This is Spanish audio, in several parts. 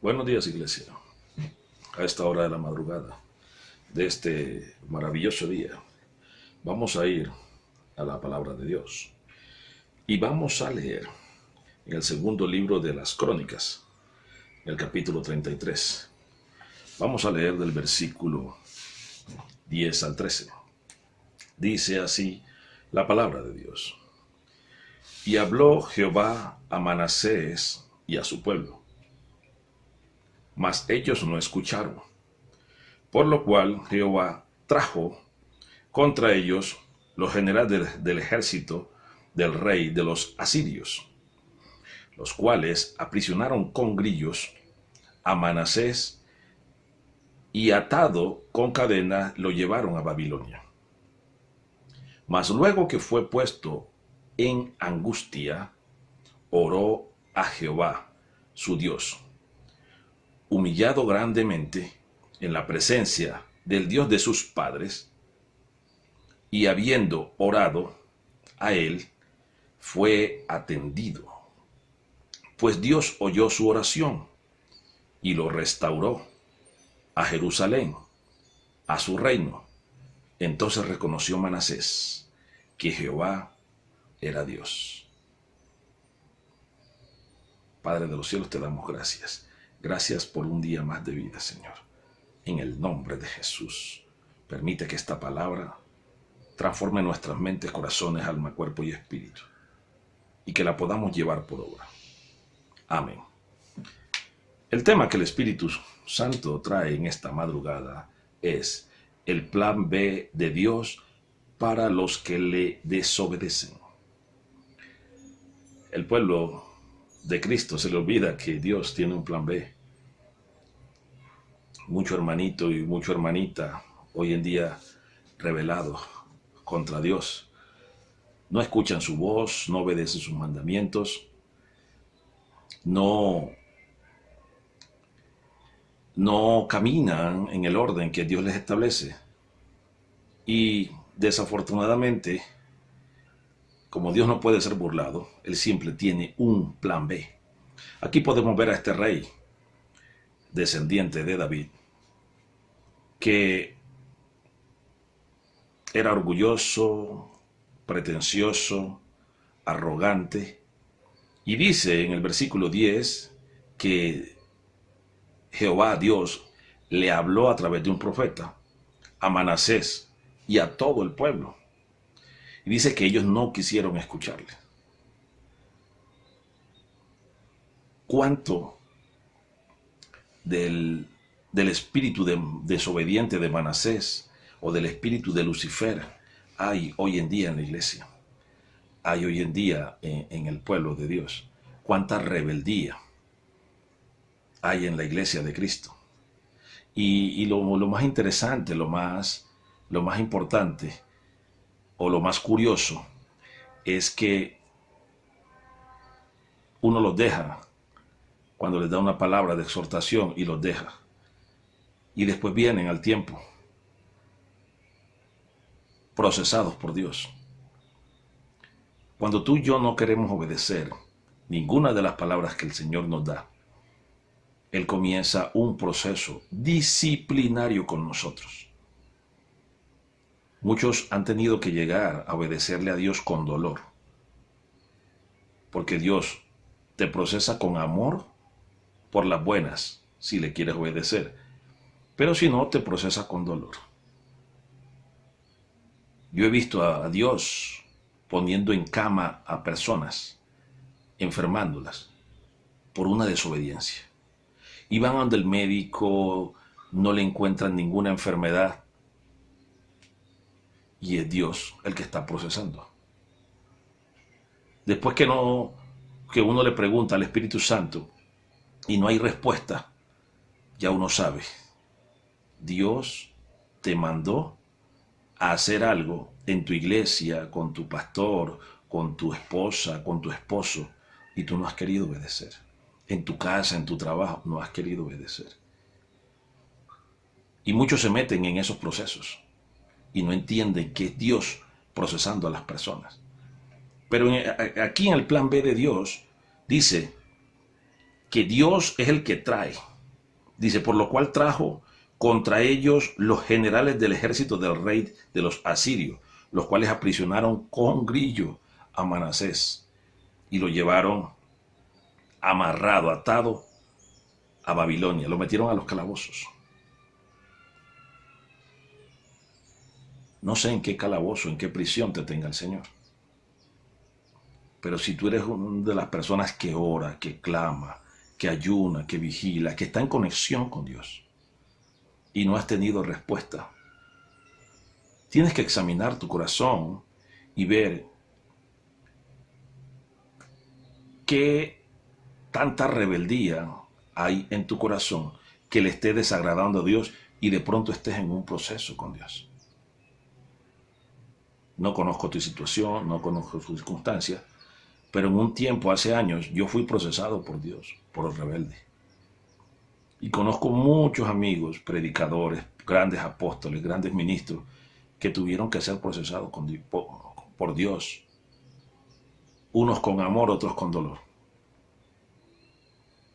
Buenos días, iglesia. A esta hora de la madrugada de este maravilloso día, vamos a ir a la palabra de Dios y vamos a leer en el segundo libro de las Crónicas, el capítulo 33. Vamos a leer del versículo 10 al 13. Dice así la palabra de Dios. Y habló Jehová a Manasés y a su pueblo, mas ellos no escucharon. Por lo cual Jehová trajo contra ellos los generales del ejército del rey de los asirios, los cuales aprisionaron con grillos a Manasés y atado con cadenas lo llevaron a Babilonia. Mas luego que fue puesto en angustia, oró a Jehová, su Dios, humillado grandemente en la presencia del Dios de sus padres, y habiendo orado a él, fue atendido. Pues Dios oyó su oración y lo restauró a Jerusalén, a su reino. Entonces reconoció Manasés que Jehová era Dios. Padre de los cielos, te damos gracias. Gracias por un día más de vida, Señor. En el nombre de Jesús, permite que esta palabra transforme nuestras mentes, corazones, alma, cuerpo y espíritu, y que la podamos llevar por obra. Amén. El tema que el Espíritu Santo trae en esta madrugada es el plan B de Dios para los que le desobedecen. El pueblo de Cristo se le olvida que Dios tiene un plan B. Mucho hermanito y mucha hermanita hoy en día rebelados contra Dios. No escuchan su voz, no obedecen sus mandamientos, no caminan en el orden que Dios les establece. Y desafortunadamente, como Dios no puede ser burlado, Él siempre tiene un plan B. Aquí podemos ver a este rey, descendiente de David, que era orgulloso, pretencioso, arrogante, y dice en el versículo 10 que Jehová Dios le habló a través de un profeta a Manasés y a todo el pueblo, y dice que ellos no quisieron escucharle. ¿Cuánto del espíritu desobediente de Manasés o del espíritu de Lucifer hay hoy en día en la iglesia? Hay hoy en día en el pueblo de Dios. Cuánta rebeldía hay en la iglesia de Cristo. Y lo más interesante, lo más importante o lo más curioso es que uno los deja cuando les da una palabra de exhortación y los deja. Y después vienen al tiempo procesados por Dios. Cuando tú y yo no queremos obedecer ninguna de las palabras que el Señor nos da, Él comienza un proceso disciplinario con nosotros. Muchos han tenido que llegar a obedecerle a Dios con dolor, porque Dios te procesa con amor por las buenas, si le quieres obedecer, pero si no, te procesa con dolor. Yo he visto a Dios poniendo en cama a personas, enfermándolas por una desobediencia. Y van donde el médico, no le encuentran ninguna enfermedad, y es Dios el que está procesando. Después que uno le pregunta al Espíritu Santo y no hay respuesta, ya uno sabe, Dios te mandó a hacer algo en tu iglesia, con tu pastor, con tu esposa, con tu esposo, y tú no has querido obedecer. En tu casa, en tu trabajo, no has querido obedecer. Y muchos se meten en esos procesos y no entienden que es Dios procesando a las personas. Pero aquí en el plan B de Dios dice que Dios es el que trae Dice, por lo cual trajo contra ellos los generales del ejército del rey de los asirios, los cuales aprisionaron con grillo a Manasés y lo llevaron amarrado, atado a Babilonia. Lo metieron a los calabozos. No sé en qué calabozo, en qué prisión te tenga el Señor. Pero si tú eres una de las personas que ora, que clama, que ayuna, que vigila, que está en conexión con Dios y no has tenido respuesta, tienes que examinar tu corazón y ver qué tanta rebeldía hay en tu corazón que le esté desagradando a Dios y de pronto estés en un proceso con Dios. No conozco tu situación, no conozco tus circunstancias, pero en un tiempo, hace años, yo fui procesado por Dios, por el rebelde. Y conozco muchos amigos, predicadores, grandes apóstoles, grandes ministros, que tuvieron que ser procesados por Dios. Unos con amor, otros con dolor.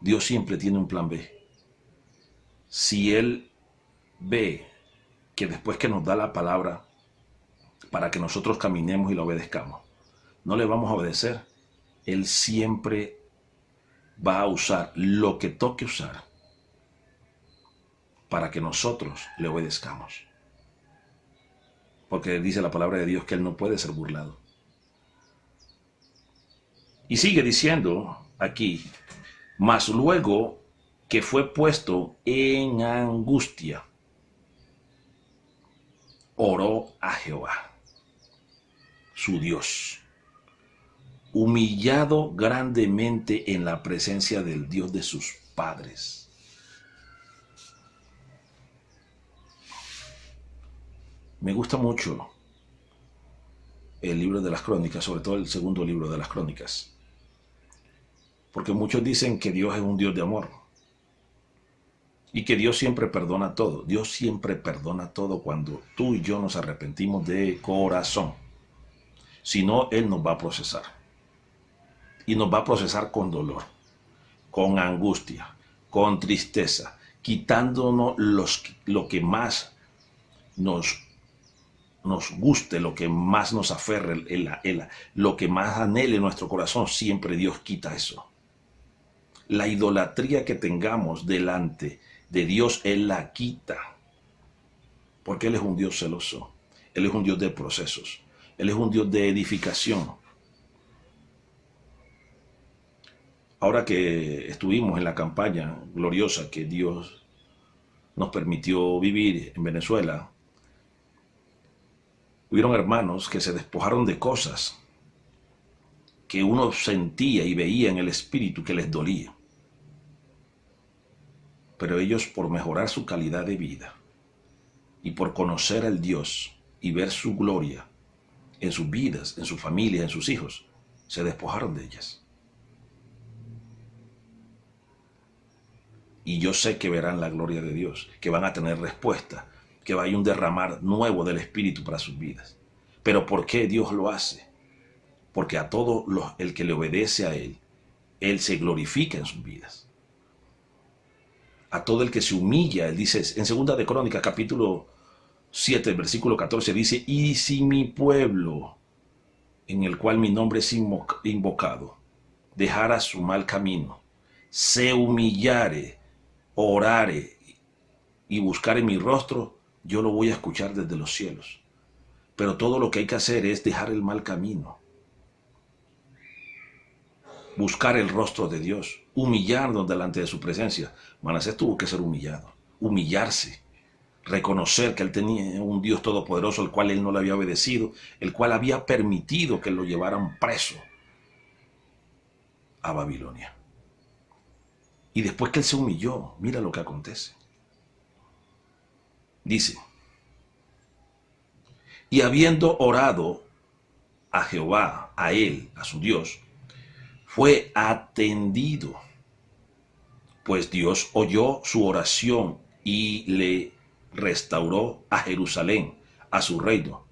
Dios siempre tiene un plan B. Si Él ve que después que nos da la palabra para que nosotros caminemos y la obedezcamos, no le vamos a obedecer, Él siempre va a usar lo que toque usar para que nosotros le obedezcamos. Porque dice la palabra de Dios que Él no puede ser burlado. Y sigue diciendo aquí, mas luego que fue puesto en angustia, oró a Jehová, su Dios, humillado grandemente en la presencia del Dios de sus padres. Me gusta mucho el libro de las Crónicas, sobre todo el segundo libro de las Crónicas, porque muchos dicen que Dios es un Dios de amor y que Dios siempre perdona todo. Dios siempre perdona todo cuando tú y yo nos arrepentimos de corazón. Si no, Él nos va a procesar. Y nos va a procesar con dolor, con angustia, con tristeza, quitándonos lo que más nos guste, lo que más nos aferre, lo que más anhele nuestro corazón. Siempre Dios quita eso. La idolatría que tengamos delante de Dios, Él la quita. Porque Él es un Dios celoso. Él es un Dios de procesos. Él es un Dios de edificación. Ahora que estuvimos en la campaña gloriosa que Dios nos permitió vivir en Venezuela, hubieron hermanos que se despojaron de cosas que uno sentía y veía en el espíritu que les dolía. Pero ellos, por mejorar su calidad de vida y por conocer al Dios y ver su gloria en sus vidas, en sus familias, en sus hijos, se despojaron de ellas. Y yo sé que verán la gloria de Dios, que van a tener respuesta, que va a haber un derramar nuevo del Espíritu para sus vidas. Pero ¿por qué Dios lo hace? Porque a todo el que le obedece a Él se glorifica en sus vidas. A todo el que se humilla, Él dice, en 2 de Crónicas, capítulo 7, versículo 14, dice, y si mi pueblo, en el cual mi nombre es invocado, dejara su mal camino, se humillare, orare y buscare mi rostro, yo lo voy a escuchar desde los cielos. Pero todo lo que hay que hacer es dejar el mal camino, buscar el rostro de Dios, humillarnos delante de su presencia. Manasés tuvo que ser humillado, humillarse, reconocer que él tenía un Dios todopoderoso, el cual él no le había obedecido, el cual había permitido que lo llevaran preso a Babilonia. Y después que él se humilló, mira lo que acontece. Dice, y habiendo orado a Jehová, a él, a su Dios, fue atendido, pues Dios oyó su oración y le restauró a Jerusalén, a su reino.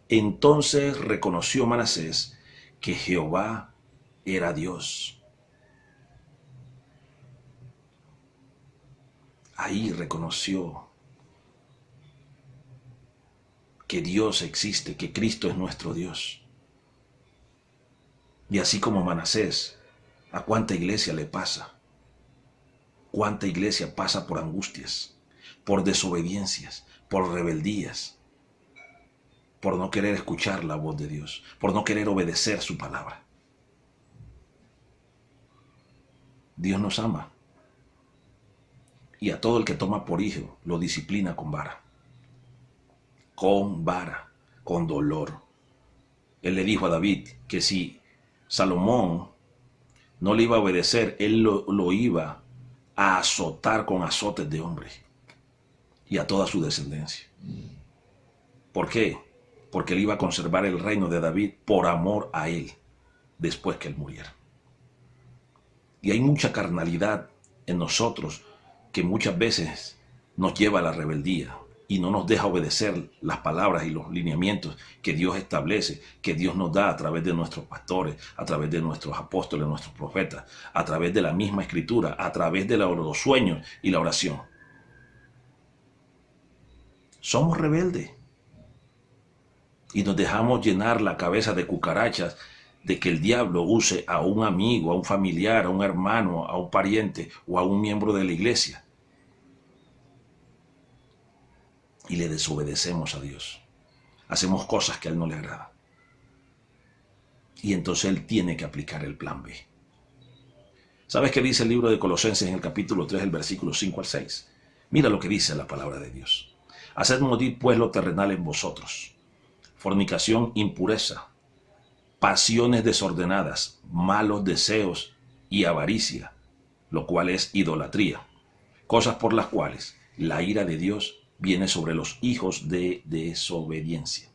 Entonces reconoció Manasés que Jehová era Dios. ahí reconoció que Dios existe, que Cristo es nuestro Dios. Y así como Manasés, ¿a cuánta iglesia le pasa? ¿Cuánta iglesia pasa por angustias, por desobediencias, por rebeldías, por no querer escuchar la voz de Dios, por no querer obedecer su palabra? Dios nos ama. Y a todo el que toma por hijo lo disciplina con vara. Con vara, con dolor. Él le dijo a David que si Salomón no le iba a obedecer, él lo iba a azotar con azotes de hombre y a toda su descendencia. ¿Por qué? Porque él iba a conservar el reino de David por amor a él después que él muriera. Y hay mucha carnalidad en nosotros que muchas veces nos lleva a la rebeldía y no nos deja obedecer las palabras y los lineamientos que Dios establece, que Dios nos da a través de nuestros pastores, a través de nuestros apóstoles, nuestros profetas, a través de la misma escritura, a través de los sueños y la oración. Somos rebeldes y nos dejamos llenar la cabeza de cucarachas de que el diablo use a un amigo, a un familiar, a un hermano, a un pariente o a un miembro de la iglesia. Y le desobedecemos a Dios. Hacemos cosas que a Él no le agradan. Y entonces Él tiene que aplicar el plan B. ¿Sabes qué dice el libro de Colosenses en el capítulo 3, el versículo 5 al 6? Mira lo que dice la palabra de Dios. Haced morir pues lo terrenal en vosotros. Fornicación, impureza, pasiones desordenadas, malos deseos y avaricia, lo cual es idolatría. Cosas por las cuales la ira de Dios viene sobre los hijos de desobediencia.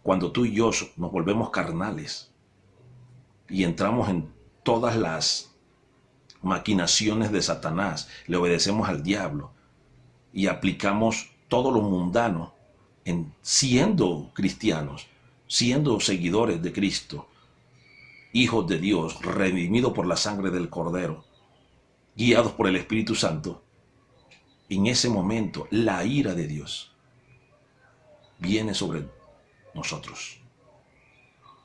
Cuando tú y yo nos volvemos carnales y entramos en todas las maquinaciones de Satanás, le obedecemos al diablo y aplicamos todo lo mundano en siendo cristianos, siendo seguidores de Cristo, hijos de Dios, redimidos por la sangre del Cordero, guiados por el Espíritu Santo, en ese momento la ira de Dios viene sobre nosotros.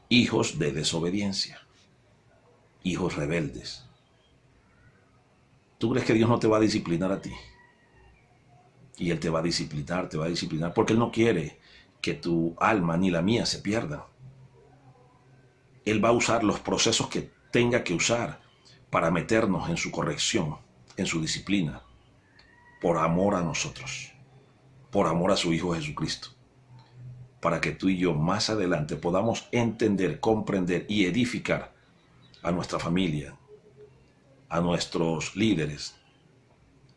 Hijos de desobediencia, hijos rebeldes. ¿Tú crees que Dios no te va a disciplinar a ti? Y Él te va a disciplinar, porque Él no quiere que tu alma ni la mía se pierdan. Él va a usar los procesos que tenga que usar para meternos en su corrección, en su disciplina, por amor a nosotros, por amor a su Hijo Jesucristo, para que tú y yo más adelante podamos entender, comprender y edificar a nuestra familia, a nuestros líderes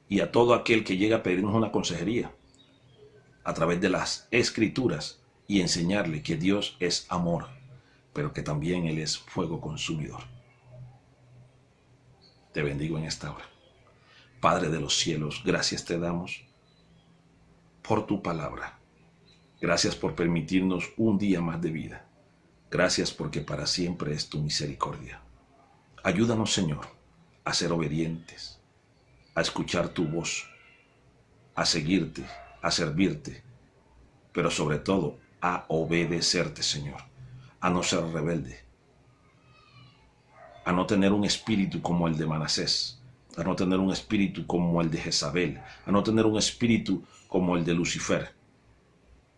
y a todo aquel que llega a pedirnos una consejería a través de las Escrituras y enseñarle que Dios es amor, pero que también Él es fuego consumidor. Te bendigo en esta hora. Padre de los cielos, gracias te damos por tu palabra. Gracias por permitirnos un día más de vida. Gracias porque para siempre es tu misericordia. Ayúdanos, Señor, a ser obedientes, a escuchar tu voz, a seguirte, a servirte, pero sobre todo a obedecerte, Señor, a no ser rebelde, a no tener un espíritu como el de Manasés, a no tener un espíritu como el de Jezabel, a no tener un espíritu como el de Lucifer,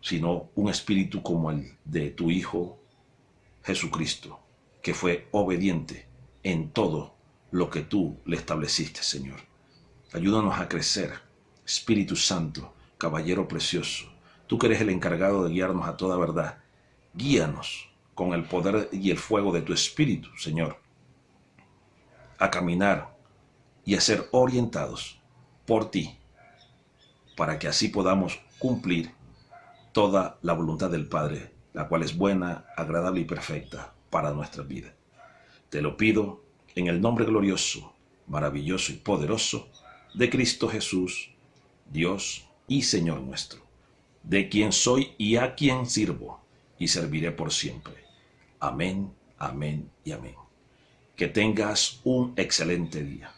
sino un espíritu como el de tu Hijo Jesucristo, que fue obediente en todo lo que tú le estableciste, Señor. Ayúdanos a crecer, Espíritu Santo, Caballero precioso, tú que eres el encargado de guiarnos a toda verdad. Guíanos con el poder y el fuego de tu Espíritu, Señor, a caminar y a ser orientados por ti, para que así podamos cumplir toda la voluntad del Padre, la cual es buena, agradable y perfecta para nuestra vida. Te lo pido en el nombre glorioso, maravilloso y poderoso de Cristo Jesús, Dios y Señor nuestro, de quien soy y a quien sirvo y serviré por siempre. Amén, amén y amén. Que tengas un excelente día.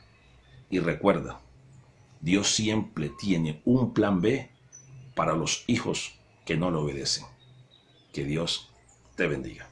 Y recuerda, Dios siempre tiene un plan B para los hijos que no le obedecen. Que Dios te bendiga.